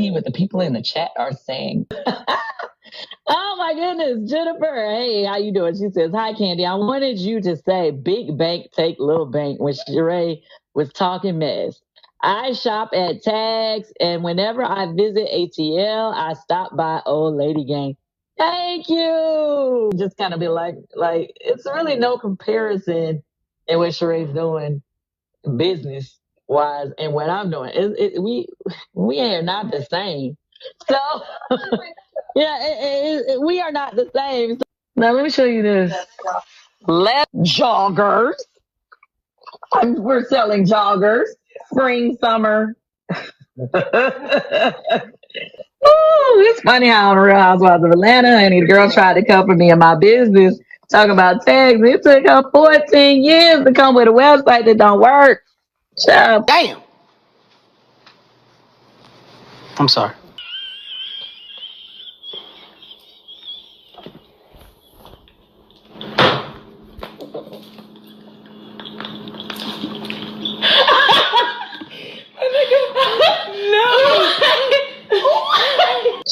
See what the people in the chat are saying. Oh my goodness, Jennifer. Hey, how you doing? She says, "Hi, Kandi. I wanted you to say big bank take little bank when Shereé was talking mess. I shop at Tags, and whenever I visit ATL, I stop by Old Lady Gang. Thank you." Just kind of be like it's really no comparison in what Sheree's doing business wise and what I'm doing. We are not the same. So yeah, we are not the same. Now let me show you this. Left joggers. We're selling joggers. Spring, summer. Ooh, it's funny how on Real Housewives of Atlanta, honey, the girl tried to cover me in my business, talking about tags. It took her 14 years to come with a website that don't work. Child. Damn. I'm sorry.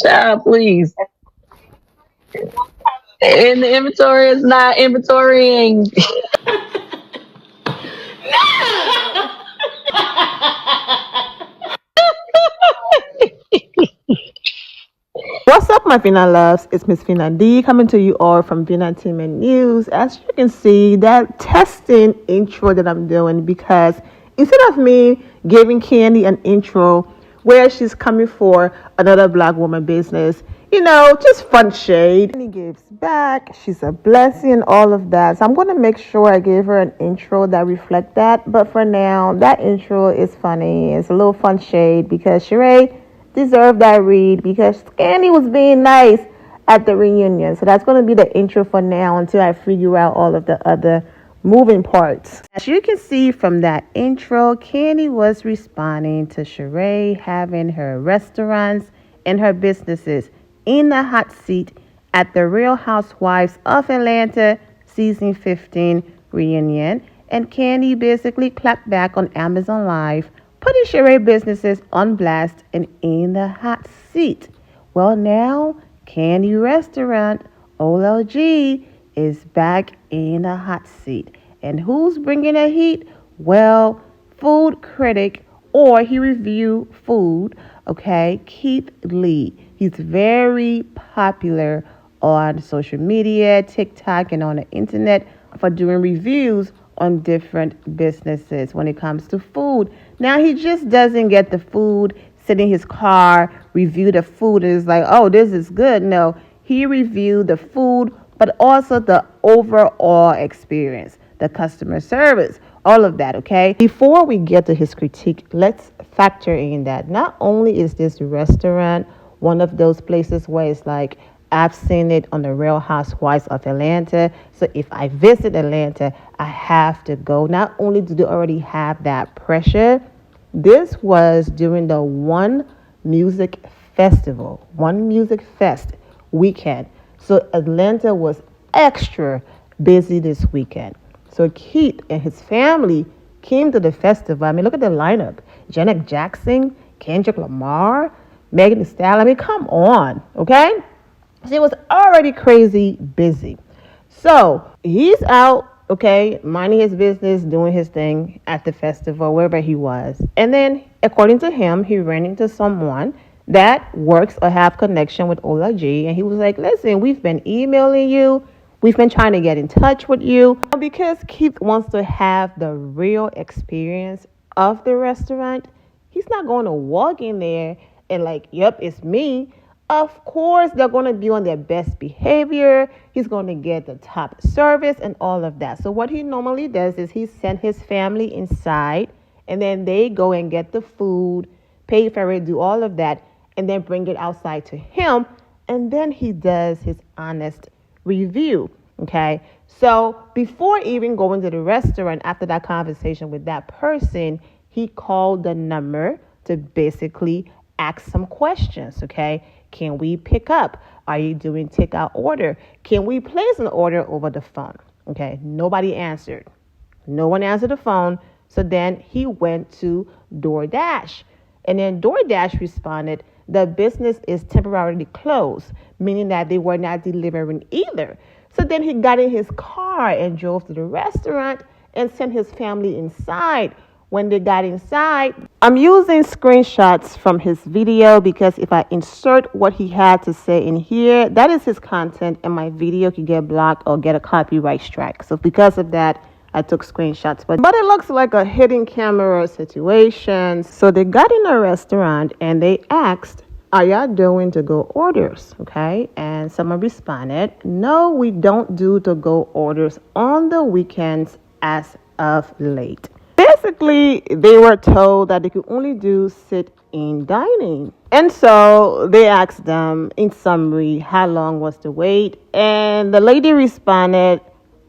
Child, please. And the inventory is not inventorying. What's up, my Fina loves? It's Miss Fina D coming to you all from Fina Team and News. As you can see, that testing intro that I'm doing, because instead of me giving Kandi an intro where she's coming for another black woman business, just fun shade. Kandi gives back, she's a blessing, all of that. So I'm going to make sure I give her an intro that reflects that. But for now, that intro is funny. It's a little fun shade because Shereé deserved that read because Kandi was being nice at the reunion. So that's going to be the intro for now until I figure out all of the other moving parts. As you can see from that intro, Kandi was responding to Shereé having her restaurants and her businesses in the hot seat at the Real Housewives of Atlanta season 15 reunion. And Kandi basically clapped back on Amazon Live, putting Shereé businesses on blast and in the hot seat. Well, now Kandi Restaurant OLG is back in the hot seat. And who's bringing the heat? Well, food critic, or he review food, okay, Keith Lee. He's very popular on social media, TikTok, and on the internet for doing reviews on different businesses when it comes to food. Now, he just doesn't get the food, sit in his car, review the food, and is like, oh, this is good. No, he reviewed the food, but also the overall experience, the customer service, all of that, okay? Before we get to his critique, let's factor in that not only is this restaurant one of those places where it's like, I've seen it on the Real Housewives of Atlanta. So if I visit Atlanta, I have to go. Not only do they already have that pressure, this was during the One Music Fest weekend. So Atlanta was extra busy this weekend. So Keith and his family came to the festival. I mean, look at the lineup. Janet Jackson, Kendrick Lamar, Megan Thee Stallion. I mean, come on, okay? She was already crazy busy. So he's out, okay, minding his business, doing his thing at the festival, wherever he was. And then, according to him, he ran into someone that works or have connection with OLG. And he was like, listen, we've been emailing you. We've been trying to get in touch with you. Because Keith wants to have the real experience of the restaurant, he's not going to walk in there and like, yep, it's me. Of course, they're going to be on their best behavior. He's going to get the top service and all of that. So what he normally does is he sends his family inside, and then they go and get the food, pay for it, do all of that, and then bring it outside to him. And then he does his honest review. Okay. So before even going to the restaurant, after that conversation with that person, he called the number to basically ask some questions. Okay. Can we pick up? Are you doing takeout order? Can we place an order over the phone? Okay. Nobody answered. No one answered the phone. So then he went to DoorDash. And then DoorDash responded the business is temporarily closed, meaning that they were not delivering either. So then he got in his car and drove to the restaurant and sent his family inside. When they got inside, I'm using screenshots from his video because if I insert what he had to say in here, that is his content, and my video could get blocked or get a copyright strike. So because of that, I took screenshots. But it looks like a hidden camera situation. So they got in a restaurant and they asked, "Are y'all doing to-go orders?" Okay, and someone responded, "No, we don't do to-go orders on the weekends as of late." Basically, they were told that they could only do sit-in dining. And so they asked them, in summary, how long was the wait? And the lady responded,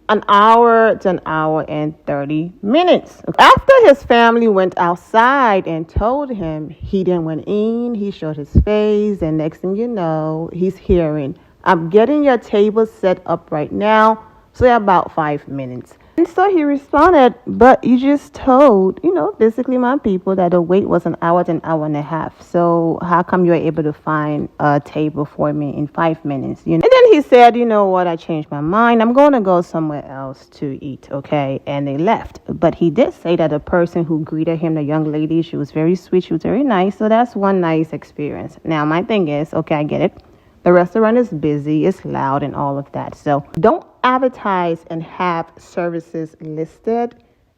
an hour to an hour and 30 minutes. After his family went outside and told him, he then went in, he showed his face, and next thing you know, he's hearing, "I'm getting your table set up right now, so about 5 minutes." And so he responded, "But you just told, basically my people that the wait was an hour to an hour and a half. So how come you're able to find a table for me in 5 minutes?" And then he said, "You know what? I changed my mind. I'm going to go somewhere else to eat." Okay. And they left. But he did say that the person who greeted him, the young lady, she was very sweet. She was very nice. So that's one nice experience. Now, my thing is, okay, I get it. The restaurant is busy, it's loud, and all of that. So don't advertise and have services listed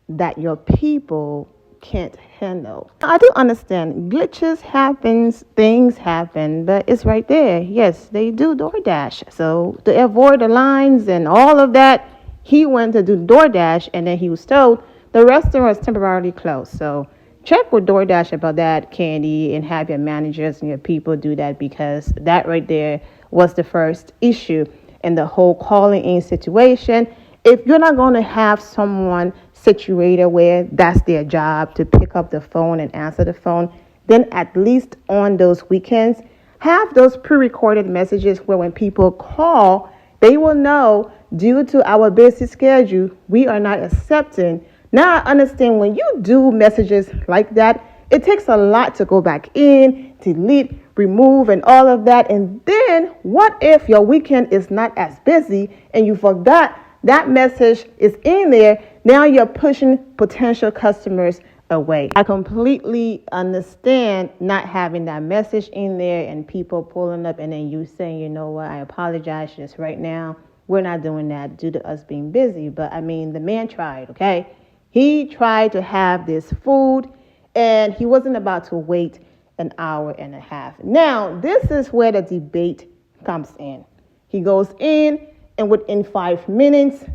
that your people can't handle. I do understand glitches happens, things happen, but it's right there. Yes, they do DoorDash. So to avoid the lines and all of that, he went to do DoorDash, and then he was told the restaurant is temporarily closed. So check with DoorDash about that, Kandi, and have your managers and your people do that, because that right there was the first issue in the whole calling in situation. If you're not going to have someone situated where that's their job to pick up the phone and answer the phone, then at least on those weekends, have those pre-recorded messages where when people call, they will know, due to our busy schedule, we are not accepting. Now I understand when you do messages like that, it takes a lot to go back in, delete, remove, and all of that. And then what if your weekend is not as busy and you forgot that message is in there? Now you're pushing potential customers away. I completely understand not having that message in there and people pulling up and then you saying, "You know what, I apologize just right now. We're not doing that due to us being busy." But I mean, the man tried, okay? He tried to have this food and he wasn't about to wait an hour and a half. Now, this is where the debate comes in. He goes in and within 5 minutes,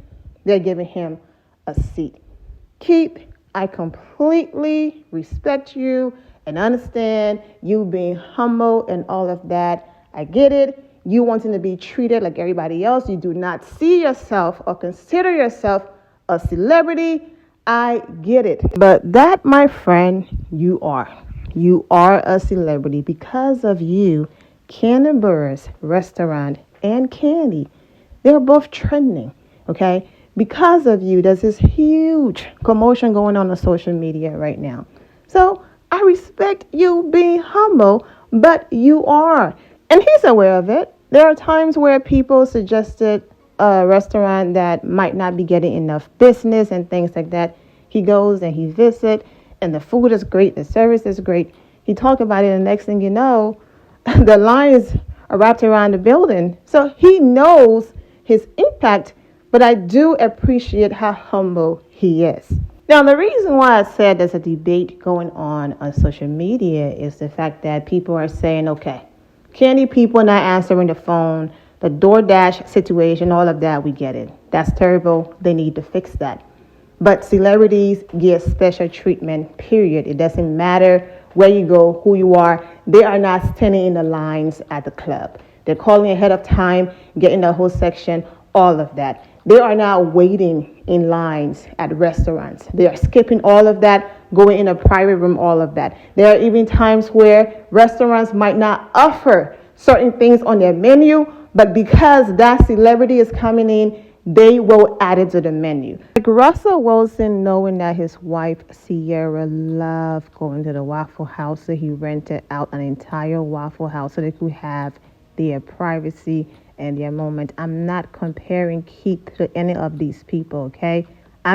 they're giving him a seat. Keith, I completely respect you and understand you being humble and all of that. I get it. You wanting to be treated like everybody else. You do not see yourself or consider yourself a celebrity. I get it. But that, my friend, you are. You are a celebrity. Because of you, Kandi restaurant and Kandi, they're both trending, okay? Because of you, there's this huge commotion going on social media right now. So I respect you being humble, but you are. And he's aware of it. There are times where people suggested a restaurant that might not be getting enough business and things like that. He goes and he visits, and the food is great, the service is great. He talked about it, and the next thing you know, the lines are wrapped around the building. So he knows his impact, but I do appreciate how humble he is. Now, the reason why I said there's a debate going on social media is the fact that people are saying, okay, Kandi people not answering the phone, the DoorDash situation, all of that, we get it. That's terrible. They need to fix that. But celebrities get special treatment, period. It doesn't matter where you go, who you are. They are not standing in the lines at the club. They're calling ahead of time, getting the whole section, all of that. They are not waiting in lines at restaurants. They are skipping all of that, going in a private room, all of that. There are even times where restaurants might not offer certain things on their menu, but because that celebrity is coming in, they will add it to the menu. Like Russell Wilson, knowing that his wife Sierra loved going to the Waffle House, so he rented out an entire Waffle House so they could have their privacy and their moment. I'm not comparing Keith to any of these people, okay?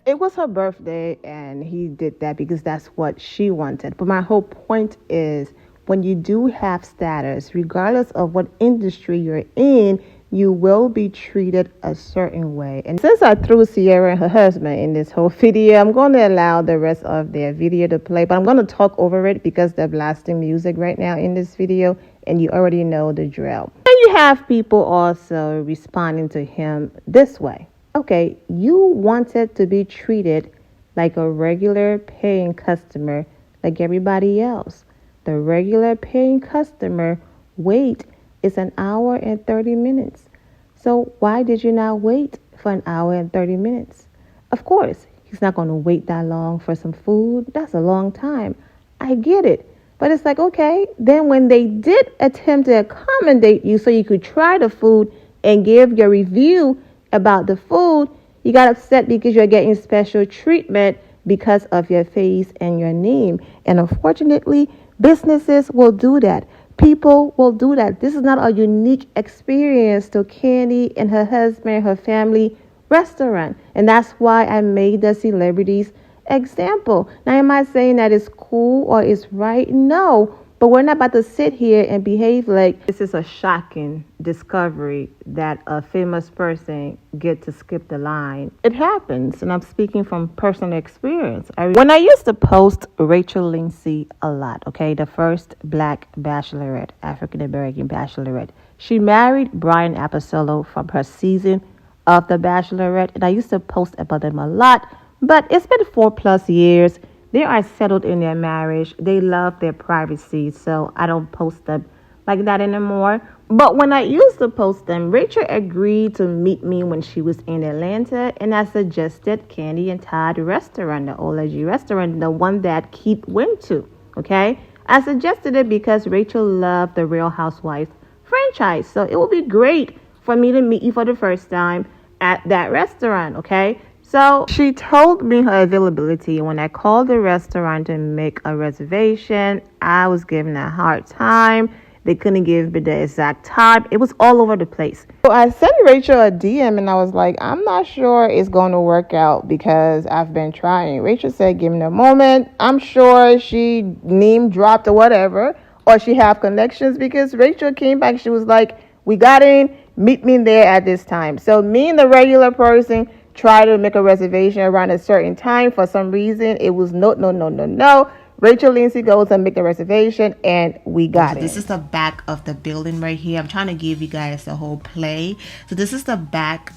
It was her birthday and he did that because that's what she wanted. But my whole point is, when you do have status, regardless of what industry you're in, you will be treated a certain way. And since I threw Sierra and her husband in this whole video, I'm going to allow the rest of their video to play, but I'm going to talk over it because they're blasting music right now in this video, and you already know the drill. And you have people also responding to him this way. Okay, you wanted to be treated like a regular paying customer like everybody else. The regular paying customer wait is an hour and 30 minutes. So why did you not wait for an hour and 30 minutes? Of course, he's not going to wait that long for some food. That's a long time. I get it. But it's like, okay, then when they did attempt to accommodate you so you could try the food and give your review about the food, you got upset because you're getting special treatment because of your face and your name. And unfortunately, businesses will do that. People will do that. This is not a unique experience to Kandi and her husband, her family restaurant. And that's why I made the celebrities example. Now, am I saying that it's cool or it's right? No. But we're not about to sit here and behave like this is a shocking discovery that a famous person get to skip the line. It happens, and I'm speaking from personal experience. When I used to post Rachel Lindsay a lot, okay, the first black bachelorette, African-American bachelorette, she married Brian Apostolo from her season of The Bachelorette, and I used to post about them a lot, but it's been 4+ years. They are settled in their marriage. They love their privacy, so I don't post them like that anymore. But when I used to post them, Rachel agreed to meet me when she was in Atlanta, and I suggested Kandi and Todd restaurant, the OLG restaurant, the one that Keith went to, okay? I suggested it because Rachel loved the Real Housewives franchise, so it would be great for me to meet you for the first time at that restaurant, okay? So she told me her availability. When I called the restaurant to make a reservation, I was given a hard time. They couldn't give me the exact time. It was all over the place. So I sent Rachel a DM and I was like, I'm not sure it's going to work out because I've been trying. Rachel said, give me a moment. I'm sure she name dropped or whatever, or she have connections, because Rachel came back. She was like, we got in, meet me there at this time. So me and the regular person try to make a reservation around a certain time. For some reason, it was no. Rachel Lindsay goes and make the reservation, and we got it. This is the back of the building right here. I'm trying to give you guys the whole play. So this is the back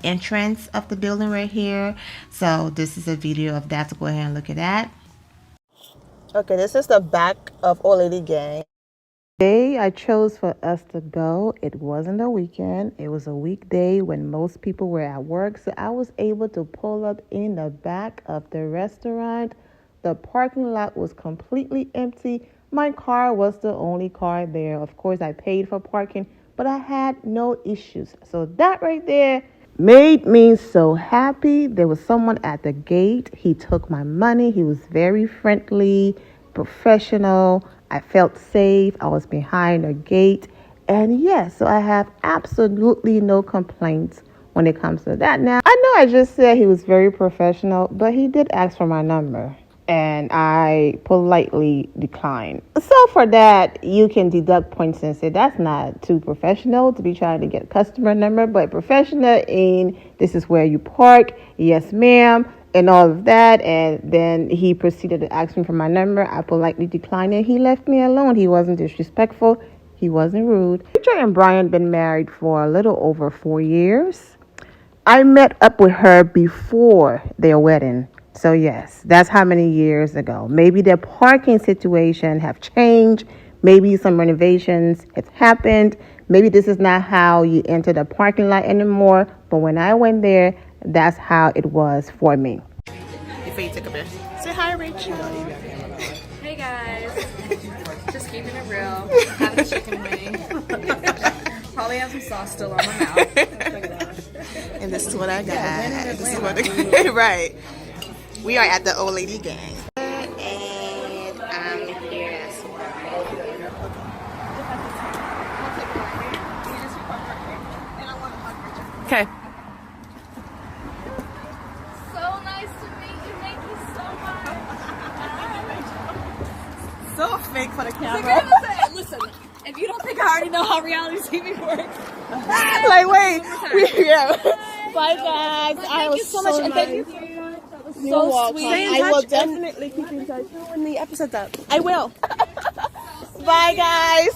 entrance of the building right here. So this is a video of that. So go ahead and look at that. Okay, this is the back of Old Lady Gang. The day I chose for us to go, it wasn't a weekend. It was a weekday when most people were at work. So I was able to pull up in the back of the restaurant. The parking lot was completely empty. My car was the only car there. Of course, I paid for parking, but I had no issues. So that right there made me so happy. There was someone at the gate. He took my money. He was very friendly, professional. I felt safe. I was behind a gate. And yes, so I have absolutely no complaints when it comes to that. Now, I know I just said he was very professional, but he did ask for my number, and I politely declined. So for that, you can deduct points and say that's not too professional to be trying to get a customer number, but professional in this is where you park, yes ma'am, and all of that. And then he proceeded to ask me for my number. I politely declined it. He left me alone. He wasn't disrespectful. He wasn't rude. Rachel and Brian been married for a little over 4 years. I met up with her before their wedding. So yes, that's how many years ago. Maybe their parking situation have changed. Maybe some renovations have happened. Maybe this is not how you enter the parking lot anymore. But when I went there, that's how it was for me. Before you take a bit, say hi, Rachel. Hey guys, just keeping it real. Having a chicken wing. Probably have some sauce still on my mouth. And this is what I got. This is what I got. Right. We are at the old lady gang. And I'm here as well. Okay. So nice to meet you. Thank you so much. So fake for the camera. Listen, if you don't think I already know how reality TV works, Like, wait. Yeah. Bye, guys. thank you so much. And thank you. That was so sweet. I will definitely keep in touch when the episode's up. I will. Bye, guys.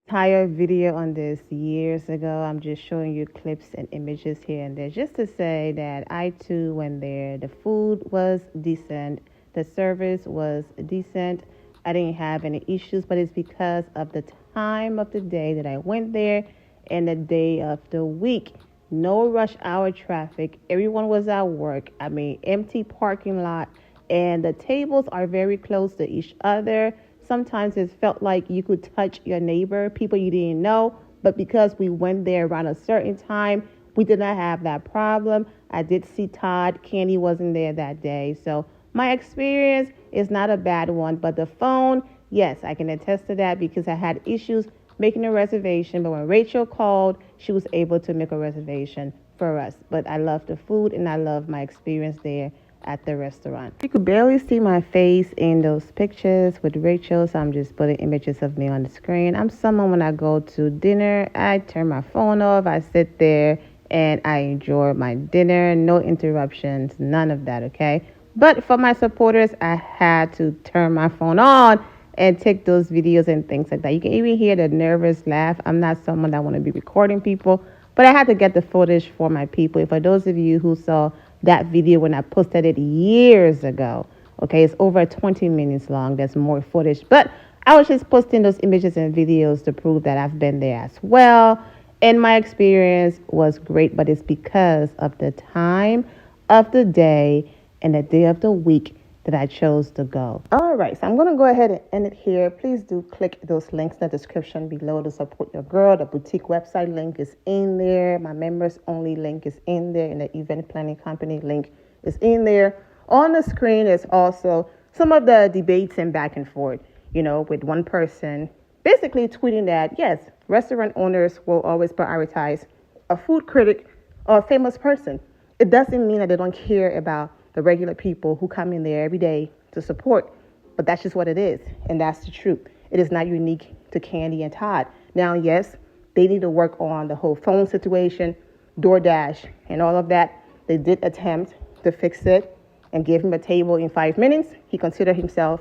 Entire video on this years ago. I'm just showing you clips and images here and there just to say that I too went there. The food was decent. The service was decent. I didn't have any issues, but it's because of the time of the day that I went there and the day of the week. No rush hour traffic. Everyone was at work. I mean, empty parking lot. And the tables are very close to each other. Sometimes it felt like you could touch your neighbor, people you didn't know. But because we went there around a certain time, we did not have that problem. I did see Todd. Kandi wasn't there that day. So my experience is not a bad one. But the phone, yes, I can attest to that because I had issues making a reservation. But when Rachel called, she was able to make a reservation for us. But I love the food and I love my experience there at the restaurant. You could barely see my face in those pictures with Rachel, so I'm just putting images of me on the screen. I'm someone when I go to dinner, I turn my phone off, I sit there and I enjoy my dinner, no interruptions, none of that, okay? But for my supporters, I had to turn my phone on and take those videos and things like that. You can even hear the nervous laugh. I'm not someone that want to be recording people, but I had to get the footage for my people. For those of you who saw that video when I posted it years ago, okay, it's over 20 minutes long. There's more footage, but I was just posting those images and videos to prove that I've been there as well. And my experience was great, but it's because of the time of the day and the day of the week that I chose to go. All right, so I'm going to go ahead and end it here. Please do click those links in the description below to support your girl. The boutique website link is in there. My members only link is in there, and the event planning company link is in there. On the screen is also some of the debates and back and forth, you know, with one person basically tweeting that, yes, restaurant owners will always prioritize a food critic or a famous person. It doesn't mean that they don't care about the regular people who come in there every day to support. But that's just what it is. And that's the truth. It is not unique to Kandi and Todd. Now, yes, they need to work on the whole phone situation, DoorDash, and all of that. They did attempt to fix it and give him a table in 5 minutes. He considered himself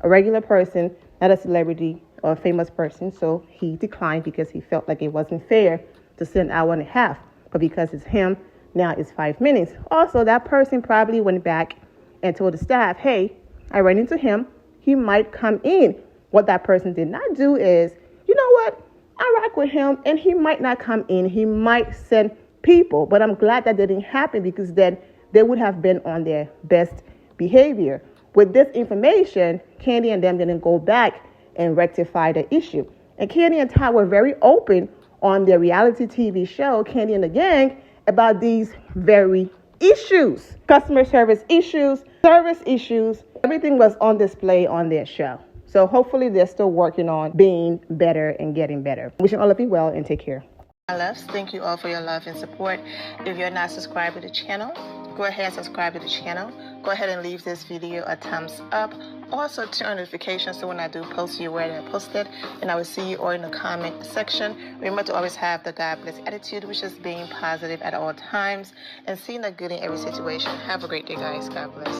a regular person, not a celebrity or a famous person. So he declined because he felt like it wasn't fair to sit an hour and a half. But because it's him, now it's 5 minutes. Also, that person probably went back and told the staff, hey, I ran into him. He might come in. What that person did not do is, you know what? I rock with him and he might not come in. He might send people. But I'm glad that didn't happen because then they would have been on their best behavior. With this information, Kandi and them didn't go back and rectify the issue. And Kandi and Todd were very open on their reality TV show, Kandi and the Gang, about these very issues, customer service issues, service issues. Everything was on display on their show. So hopefully they're still working on being better and getting better. Wishing all of you well and take care. My loves, thank you all for your love and support. If you're not subscribed to the channel, go ahead and subscribe to the channel. Go ahead and leave this video a thumbs up. Also turn on notifications so when I do post, you're aware that I posted. And I will see you all in the comment section. Remember to always have the God bless attitude, which is being positive at all times and seeing the good in every situation. Have a great day, guys. God bless.